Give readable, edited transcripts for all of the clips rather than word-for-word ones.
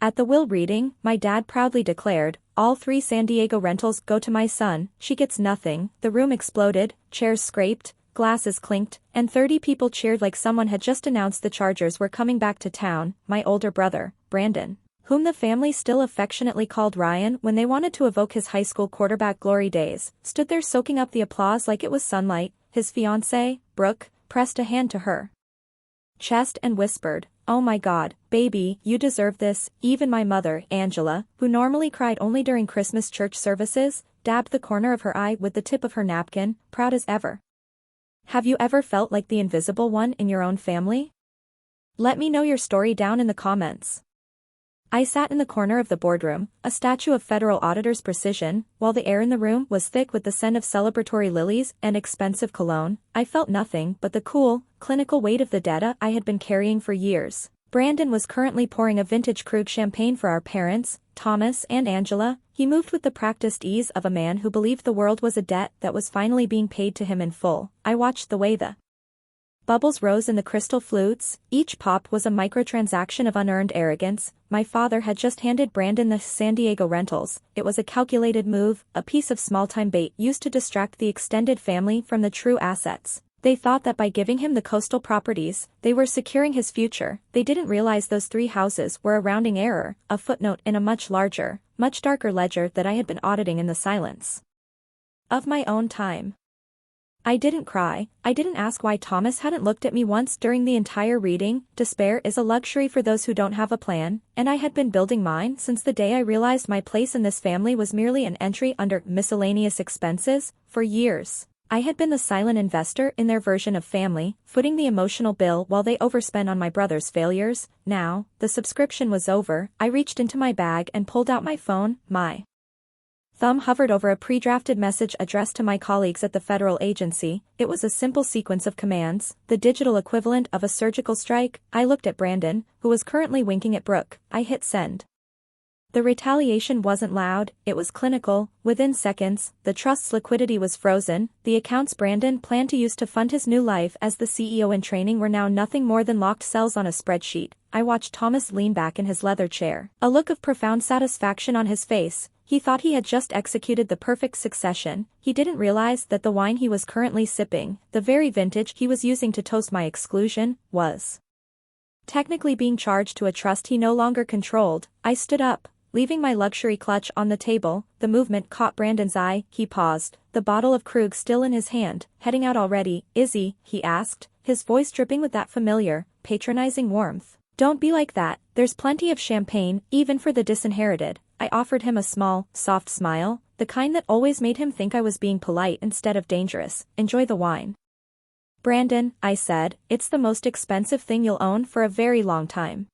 At the will reading, my dad proudly declared, "All 3 San Diego rentals go to my son, she gets nothing." The room exploded, chairs scraped, glasses clinked, and 30 people cheered like someone had just announced the Chargers were coming back to town. My older brother, Brandon, whom the family still affectionately called Ryan when they wanted to evoke his high school quarterback glory days, stood there soaking up the applause like it was sunlight. His fiancée, Brooke, pressed a hand to her chest and whispered, "Oh my God, baby, you deserve this." Even my mother, Angela, who normally cried only during Christmas church services, dabbed the corner of her eye with the tip of her napkin, proud as ever. Have you ever felt like the invisible one in your own family? Let me know your story down in the comments. I sat in the corner of the boardroom, a statue of federal auditor's precision. While the air in the room was thick with the scent of celebratory lilies and expensive cologne, I felt nothing but the cool, clinical weight of the data I had been carrying for years. Brandon was currently pouring a vintage Krug champagne for our parents, Thomas and Angela. He moved with the practiced ease of a man who believed the world was a debt that was finally being paid to him in full. I watched the way the bubbles rose in the crystal flutes. Each pop was a microtransaction of unearned arrogance. My father had just handed Brandon the San Diego rentals. It was a calculated move, a piece of small-time bait used to distract the extended family from the true assets. They thought that by giving him the coastal properties, they were securing his future. They didn't realize those 3 houses were a rounding error, a footnote in a much larger, much darker ledger that I had been auditing in the silence of my own time. I didn't cry. I didn't ask why Thomas hadn't looked at me once during the entire reading. Despair is a luxury for those who don't have a plan, and I had been building mine since the day I realized my place in this family was merely an entry under miscellaneous expenses. For years, I had been the silent investor in their version of family, footing the emotional bill while they overspent on my brother's failures. Now, the subscription was over. I reached into my bag and pulled out my phone. My thumb hovered over a pre-drafted message addressed to my colleagues at the federal agency. It was a simple sequence of commands, the digital equivalent of a surgical strike. I looked at Brandon, who was currently winking at Brooke. I hit send. The retaliation wasn't loud, it was clinical. Within seconds, the trust's liquidity was frozen. The accounts Brandon planned to use to fund his new life as the CEO in training were now nothing more than locked cells on a spreadsheet. I watched Thomas lean back in his leather chair, a look of profound satisfaction on his face. He thought he had just executed the perfect succession. He didn't realize that the wine he was currently sipping, the very vintage he was using to toast my exclusion, was technically being charged to a trust he no longer controlled. I stood up, leaving my luxury clutch on the table. The movement caught Brandon's eye. He paused, the bottle of Krug still in his hand. "Heading out already, Izzy?" he asked, his voice dripping with that familiar, patronizing warmth. "Don't be like that, there's plenty of champagne, even for the disinherited." I offered him a small, soft smile, the kind that always made him think I was being polite instead of dangerous. "Enjoy the wine, Brandon," I said. "It's the most expensive thing you'll own for a very long time."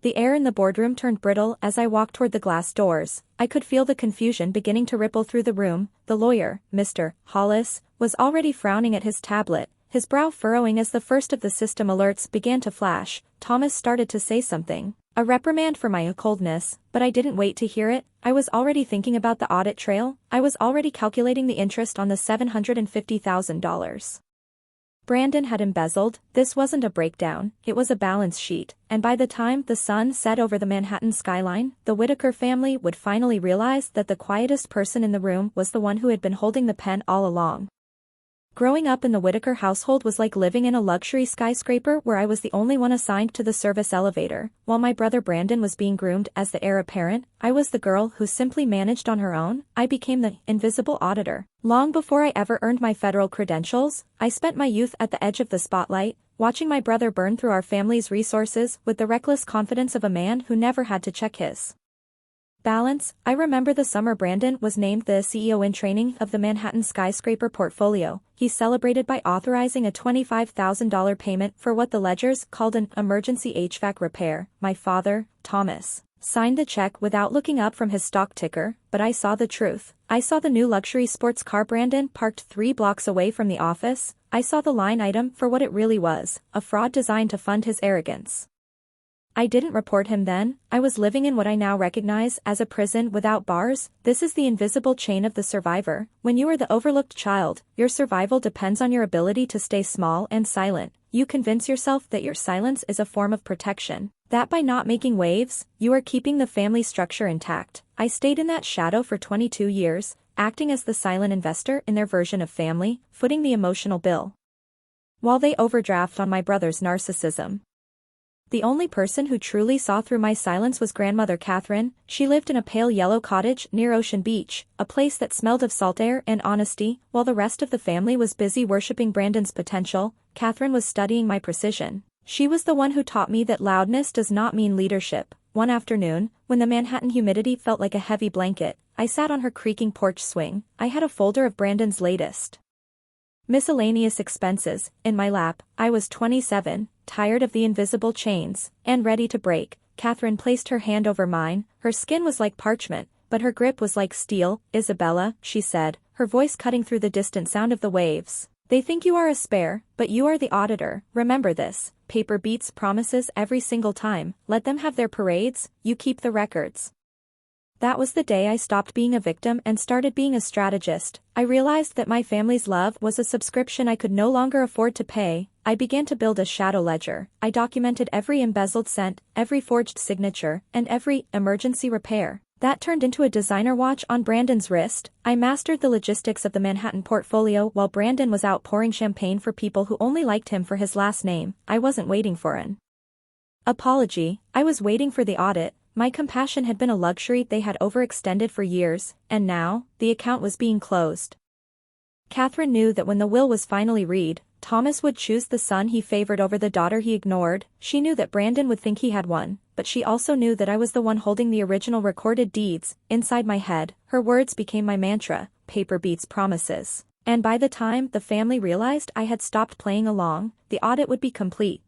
The air in the boardroom turned brittle as I walked toward the glass doors. I could feel the confusion beginning to ripple through the room. The lawyer, Mr. Hollis, was already frowning at his tablet, his brow furrowing as the first of the system alerts began to flash. Thomas started to say something, a reprimand for my coldness, but I didn't wait to hear it. I was already thinking about the audit trail. I was already calculating the interest on the $750,000 Brandon had embezzled. This wasn't a breakdown, it was a balance sheet, and by the time the sun set over the Manhattan skyline, the Whitaker family would finally realize that the quietest person in the room was the one who had been holding the pen all along. Growing up in the Whitaker household was like living in a luxury skyscraper where I was the only one assigned to the service elevator. While my brother Brandon was being groomed as the heir apparent, I was the girl who simply managed on her own. I became the invisible auditor. Long before I ever earned my federal credentials, I spent my youth at the edge of the spotlight, watching my brother burn through our family's resources with the reckless confidence of a man who never had to check his balance. I remember the summer Brandon was named the CEO in training of the Manhattan skyscraper portfolio. He celebrated by authorizing a $25,000 payment for what the ledgers called an emergency HVAC repair. My father, Thomas, signed the check without looking up from his stock ticker, but I saw the truth. I saw the new luxury sports car Brandon parked 3 blocks away from the office. I saw the line item for what it really was, a fraud designed to fund his arrogance. I didn't report him then. I was living in what I now recognize as a prison without bars. This is the invisible chain of the survivor. When you are the overlooked child, your survival depends on your ability to stay small and silent. You convince yourself that your silence is a form of protection. That by not making waves, you are keeping the family structure intact. I stayed in that shadow for 22 years, acting as the silent investor in their version of family, footing the emotional bill, while they overdraft on my brother's narcissism. The only person who truly saw through my silence was grandmother Catherine. She lived in a pale yellow cottage near Ocean Beach, a place that smelled of salt air and honesty. While the rest of the family was busy worshipping Brandon's potential, Catherine was studying my precision. She was the one who taught me that loudness does not mean leadership. One afternoon, when the Manhattan humidity felt like a heavy blanket, I sat on her creaking porch swing. I had a folder of Brandon's latest miscellaneous expenses in my lap. I was 27, tired of the invisible chains, and ready to break. Catherine placed her hand over mine. Her skin was like parchment, but her grip was like steel. "Isabella," she said, her voice cutting through the distant sound of the waves. "They think you are a spare, but you are the auditor. Remember this. Paper beats promises every single time. Let them have their parades, you keep the records." That was the day I stopped being a victim and started being a strategist. I realized that my family's love was a subscription I could no longer afford to pay. I began to build a shadow ledger. I documented every embezzled cent, every forged signature, and every emergency repair. That turned into a designer watch on Brandon's wrist. I mastered the logistics of the Manhattan portfolio while Brandon was out pouring champagne for people who only liked him for his last name. I wasn't waiting for an apology, I was waiting for the audit. My compassion had been a luxury they had overextended for years, and now, the account was being closed. Catherine knew that when the will was finally read, Thomas would choose the son he favored over the daughter he ignored. She knew that Brandon would think he had won, but she also knew that I was the one holding the original recorded deeds. Inside my head, her words became my mantra: paper beats promises. And by the time the family realized I had stopped playing along, the audit would be complete.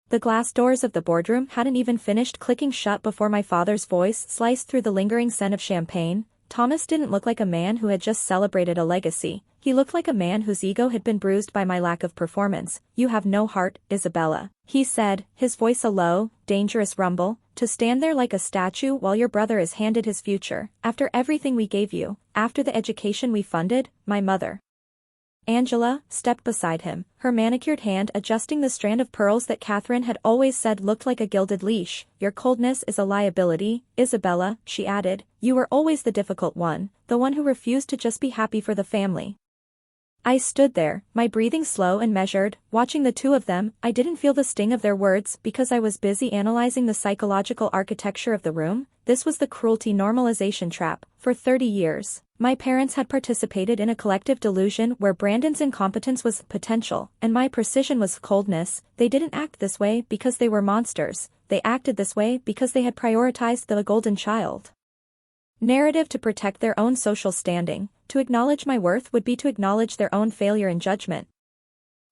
The glass doors of the boardroom hadn't even finished clicking shut before my father's voice sliced through the lingering scent of champagne. Thomas didn't look like a man who had just celebrated a legacy. He looked like a man whose ego had been bruised by my lack of performance. "You have no heart, Isabella," he said, his voice a low, dangerous rumble, "to stand there like a statue while your brother is handed his future. After everything we gave you, after the education we funded." My mother, Angela, stepped beside him, her manicured hand adjusting the strand of pearls that Catherine had always said looked like a gilded leash. "Your coldness is a liability, Isabella," she added. "You were always the difficult one, the one who refused to just be happy for the family." I stood there, my breathing slow and measured, watching the two of them. I didn't feel the sting of their words because I was busy analyzing the psychological architecture of the room. This was the cruelty normalization trap. For 30 years, my parents had participated in a collective delusion where Brandon's incompetence was potential, and my precision was coldness. They didn't act this way because they were monsters. They acted this way because they had prioritized the golden child narrative to protect their own social standing. To acknowledge my worth would be to acknowledge their own failure and judgment.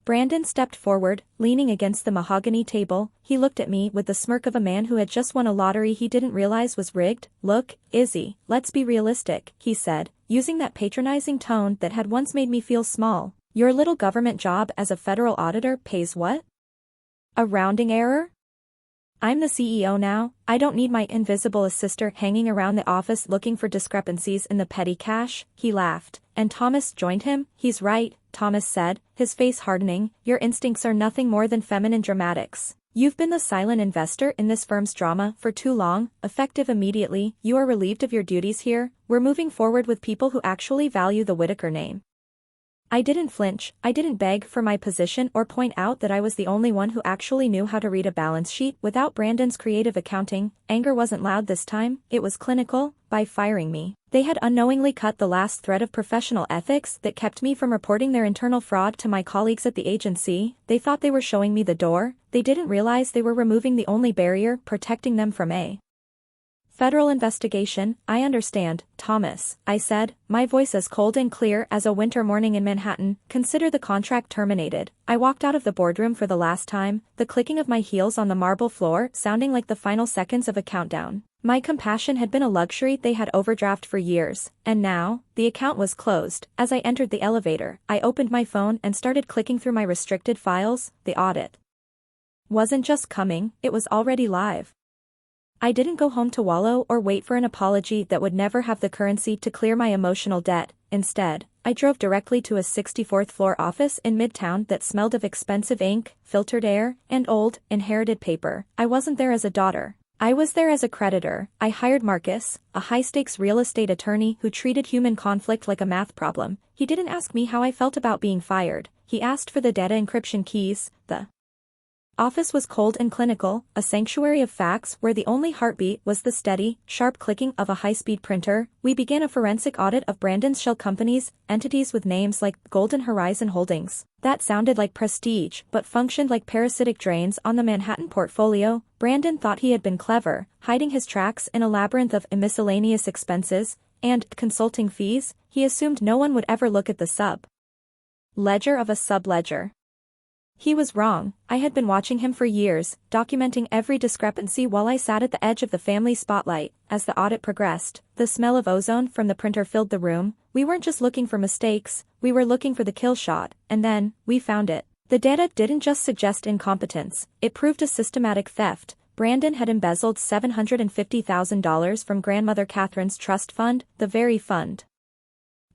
Brandon stepped forward, leaning against the mahogany table. He looked at me with the smirk of a man who had just won a lottery he didn't realize was rigged. "Look, Izzy, let's be realistic," he said, using that patronizing tone that had once made me feel small. "Your little government job as a federal auditor pays what? A rounding error? I'm the CEO now. I don't need my invisible assistant hanging around the office looking for discrepancies in the petty cash." He laughed, and Thomas joined him. "He's right," Thomas said, his face hardening. "Your instincts are nothing more than feminine dramatics. You've been the silent investor in this firm's drama for too long." Effective immediately, "You are relieved of your duties here. We're moving forward with people who actually value the Whitaker name." I didn't flinch. I didn't beg for my position or point out that I was the only one who actually knew how to read a balance sheet without Brandon's creative accounting. Anger wasn't loud this time, it was clinical. By firing me, they had unknowingly cut the last thread of professional ethics that kept me from reporting their internal fraud to my colleagues at the agency. They thought they were showing me the door. They didn't realize they were removing the only barrier protecting them from a federal investigation. "I understand, Thomas," I said, my voice as cold and clear as a winter morning in Manhattan. "Consider the contract terminated." I walked out of the boardroom for the last time, the clicking of my heels on the marble floor sounding like the final seconds of a countdown. My compassion had been a luxury they had overdrafted for years, and now, the account was closed. As I entered the elevator, I opened my phone and started clicking through my restricted files. The audit wasn't just coming, it was already live. I didn't go home to wallow or wait for an apology that would never have the currency to clear my emotional debt. Instead, I drove directly to a 64th floor office in Midtown that smelled of expensive ink, filtered air, and old, inherited paper. I wasn't there as a daughter. I was there as a creditor. I hired Marcus, a high-stakes real estate attorney who treated human conflict like a math problem. He didn't ask me how I felt about being fired. He asked for the data encryption keys. The office was cold and clinical, a sanctuary of facts where the only heartbeat was the steady, sharp clicking of a high-speed printer. We began a forensic audit of Brandon's shell companies, entities with names like Golden Horizon Holdings. That sounded like prestige, but functioned like parasitic drains on the Manhattan portfolio. Brandon thought he had been clever, hiding his tracks in a labyrinth of miscellaneous expenses and consulting fees. He assumed no one would ever look at the sub-ledger of a sub-ledger. He was wrong. I had been watching him for years, documenting every discrepancy while I sat at the edge of the family spotlight. As the audit progressed, the smell of ozone from the printer filled the room. We weren't just looking for mistakes, we were looking for the kill shot, and then, we found it. The data didn't just suggest incompetence, it proved a systematic theft. Brandon had embezzled $750,000 from grandmother Catherine's trust fund, the very fund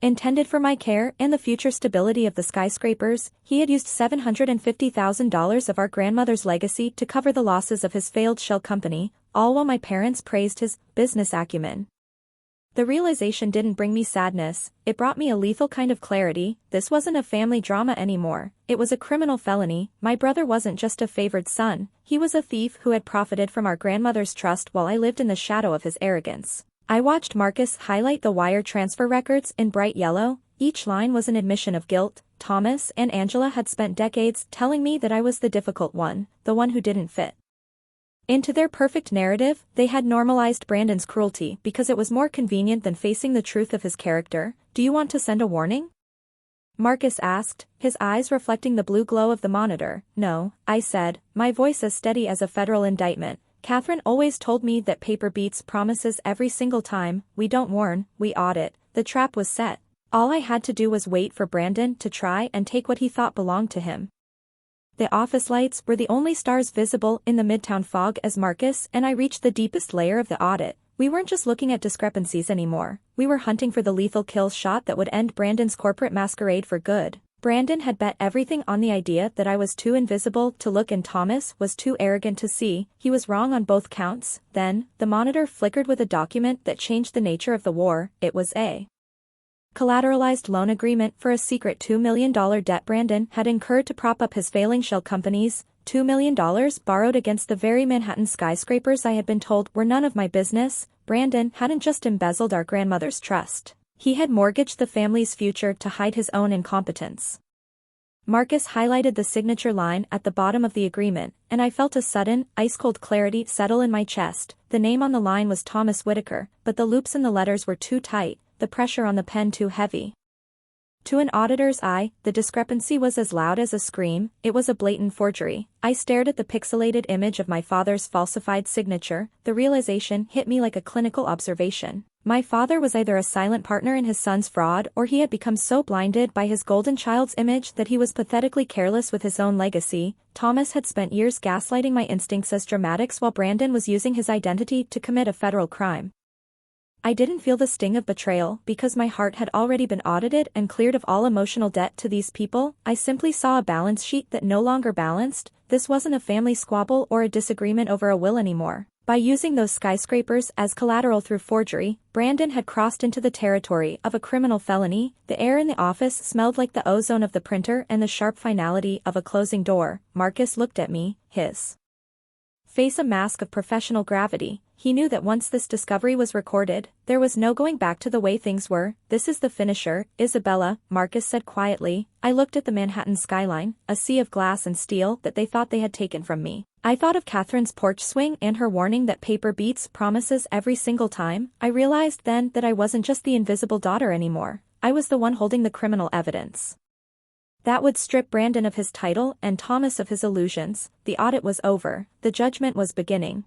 intended for my care and the future stability of the skyscrapers. He had used $750,000 of our grandmother's legacy to cover the losses of his failed shell company, all while my parents praised his business acumen. The realization didn't bring me sadness, it brought me a lethal kind of clarity. This wasn't a family drama anymore, it was a criminal felony. My brother wasn't just a favored son, he was a thief who had profited from our grandmother's trust while I lived in the shadow of his arrogance. I watched Marcus highlight the wire transfer records in bright yellow. Each line was an admission of guilt. Thomas and Angela had spent decades telling me that I was the difficult one, the one who didn't fit into their perfect narrative. They had normalized Brandon's cruelty because it was more convenient than facing the truth of his character. Do you want to send a warning? Marcus asked, his eyes reflecting the blue glow of the monitor. No, I said, my voice as steady as a federal indictment. Catherine always told me that paper beats promises every single time. We don't warn, we audit. The trap was set. All I had to do was wait for Brandon to try and take what he thought belonged to him. The office lights were the only stars visible in the Midtown fog as Marcus and I reached the deepest layer of the audit. We weren't just looking at discrepancies anymore. We were hunting for the lethal kill shot that would end Brandon's corporate masquerade for good. Brandon had bet everything on the idea that I was too invisible to look and Thomas was too arrogant to see. He was wrong on both counts. Then, the monitor flickered with a document that changed the nature of the war. It was a collateralized loan agreement for a secret $2 million debt Brandon had incurred to prop up his failing shell companies. $2 million borrowed against the very Manhattan skyscrapers I had been told were none of my business. Brandon hadn't just embezzled our grandmother's trust. He had mortgaged the family's future to hide his own incompetence. Marcus highlighted the signature line at the bottom of the agreement, and I felt a sudden, ice-cold clarity settle in my chest. The name on the line was Thomas Whitaker, but the loops in the letters were too tight, the pressure on the pen too heavy. To an auditor's eye, the discrepancy was as loud as a scream. It was a blatant forgery. I stared at the pixelated image of my father's falsified signature. The realization hit me like a clinical observation. My father was either a silent partner in his son's fraud or he had become so blinded by his golden child's image that he was pathetically careless with his own legacy. Thomas had spent years gaslighting my instincts as dramatics while Brandon was using his identity to commit a federal crime. I didn't feel the sting of betrayal because my heart had already been audited and cleared of all emotional debt to these people. I simply saw a balance sheet that no longer balanced. This wasn't a family squabble or a disagreement over a will anymore. By using those skyscrapers as collateral through forgery, Brandon had crossed into the territory of a criminal felony. The air in the office smelled like the ozone of the printer and the sharp finality of a closing door. Marcus looked at me, his face a mask of professional gravity. He knew that once this discovery was recorded, there was no going back to the way things were. This is the finisher, Isabella, Marcus said quietly. I looked at the Manhattan skyline, a sea of glass and steel that they thought they had taken from me. I thought of Catherine's porch swing and her warning that paper beats promises every single time. I realized then that I wasn't just the invisible daughter anymore. I was the one holding the criminal evidence that would strip Brandon of his title and Thomas of his illusions. The audit was over. The judgment was beginning.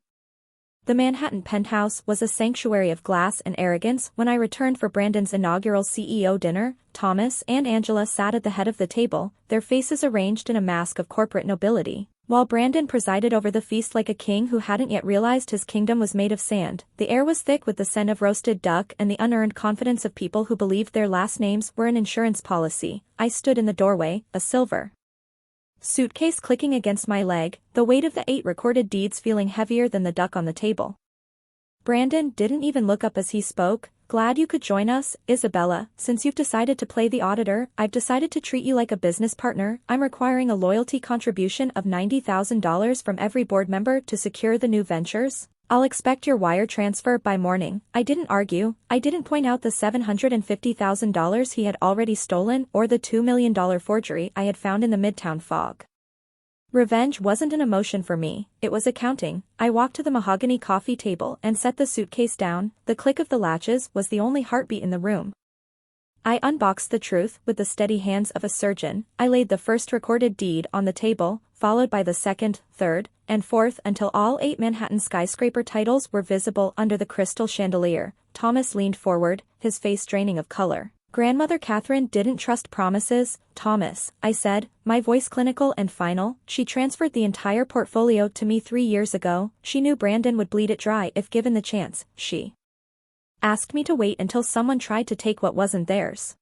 The Manhattan penthouse was a sanctuary of glass and arrogance. When I returned for Brandon's inaugural CEO dinner, Thomas and Angela sat at the head of the table, their faces arranged in a mask of corporate nobility. While Brandon presided over the feast like a king who hadn't yet realized his kingdom was made of sand, the air was thick with the scent of roasted duck and the unearned confidence of people who believed their last names were an insurance policy. I stood in the doorway, a silver suitcase clicking against my leg, the weight of the 8 recorded deeds feeling heavier than the duck on the table. Brandon didn't even look up as he spoke. "Glad you could join us, Isabella. Since you've decided to play the auditor, I've decided to treat you like a business partner. I'm requiring a loyalty contribution of $90,000 from every board member to secure the new ventures. I'll expect your wire transfer by morning." I didn't argue. I didn't point out the $750,000 he had already stolen or the $2 million forgery I had found in the Midtown fog. Revenge wasn't an emotion for me, it was accounting. I walked to the mahogany coffee table and set the suitcase down. The click of the latches was the only heartbeat in the room. I unboxed the truth with the steady hands of a surgeon. I laid the first recorded deed on the table, followed by the second, third, and fourth until all 8 Manhattan skyscraper titles were visible under the crystal chandelier. Thomas leaned forward, his face draining of color. "Grandmother Catherine didn't trust promises, Thomas," I said, my voice clinical and final. "She transferred the entire portfolio to me 3 years ago. She knew Brandon would bleed it dry if given the chance. She asked me to wait until someone tried to take what wasn't theirs."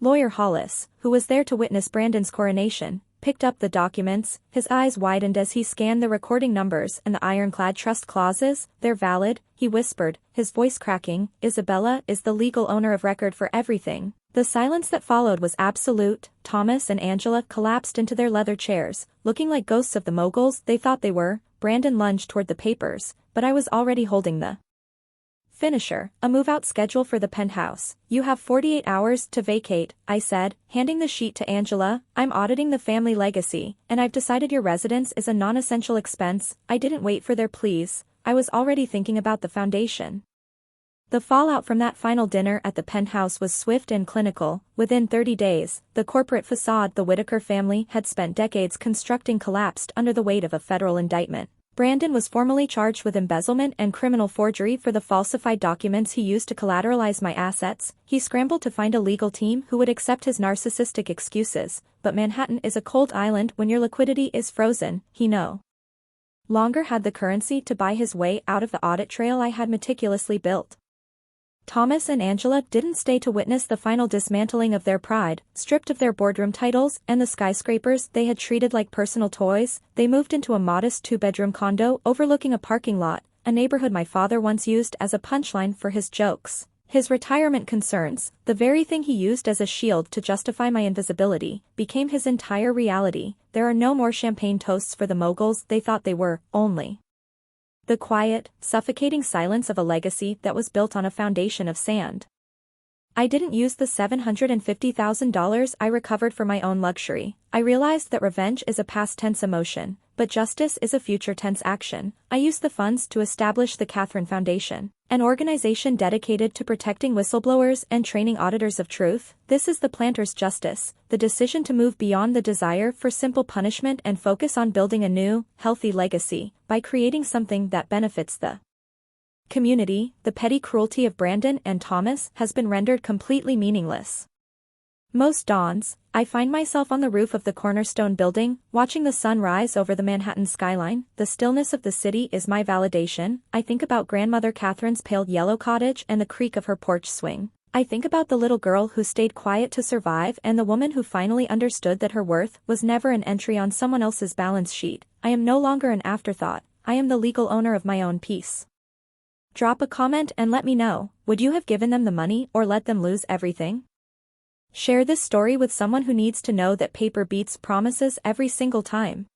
Lawyer Hollis, who was there to witness Brandon's coronation, picked up the documents. His eyes widened as he scanned the recording numbers and the ironclad trust clauses. "They're valid," he whispered, his voice cracking. "Isabella is the legal owner of record for everything." The silence that followed was absolute. Thomas and Angela collapsed into their leather chairs, looking like ghosts of the moguls they thought they were. Brandon lunged toward the papers, but I was already holding the finisher, a move-out schedule for the penthouse. "You have 48 hours to vacate," I said, handing the sheet to Angela. "I'm auditing the family legacy, and I've decided your residence is a non-essential expense." I didn't wait for their pleas. I was already thinking about the foundation. The fallout from that final dinner at the penthouse was swift and clinical. Within 30 days, the corporate facade the Whitaker family had spent decades constructing collapsed under the weight of a federal indictment. Brandon was formally charged with embezzlement and criminal forgery for the falsified documents he used to collateralize my assets. He scrambled to find a legal team who would accept his narcissistic excuses, but Manhattan is a cold island when your liquidity is frozen. He no longer had the currency to buy his way out of the audit trail I had meticulously built. Thomas and Angela didn't stay to witness the final dismantling of their pride. Stripped of their boardroom titles and the skyscrapers they had treated like personal toys, they moved into a modest 2-bedroom condo overlooking a parking lot, a neighborhood my father once used as a punchline for his jokes. His retirement concerns, the very thing he used as a shield to justify my invisibility, became his entire reality. There are no more champagne toasts for the moguls they thought they were, only the quiet, suffocating silence of a legacy that was built on a foundation of sand. I didn't use the $750,000 I recovered for my own luxury. I realized that revenge is a past tense emotion, but justice is a future tense action. I used the funds to establish the Catherine Foundation, an organization dedicated to protecting whistleblowers and training auditors of truth. This is the planter's justice, the decision to move beyond the desire for simple punishment and focus on building a new, healthy legacy, by creating something that benefits the community. The petty cruelty of Brandon and Thomas has been rendered completely meaningless. Most dawns, I find myself on the roof of the Cornerstone building, watching the sun rise over the Manhattan skyline. The stillness of the city is my validation. I think about Grandmother Catherine's pale yellow cottage and the creak of her porch swing. I think about the little girl who stayed quiet to survive and the woman who finally understood that her worth was never an entry on someone else's balance sheet. I am no longer an afterthought. I am the legal owner of my own peace. Drop a comment and let me know, would you have given them the money or let them lose everything? Share this story with someone who needs to know that paper beats promises every single time.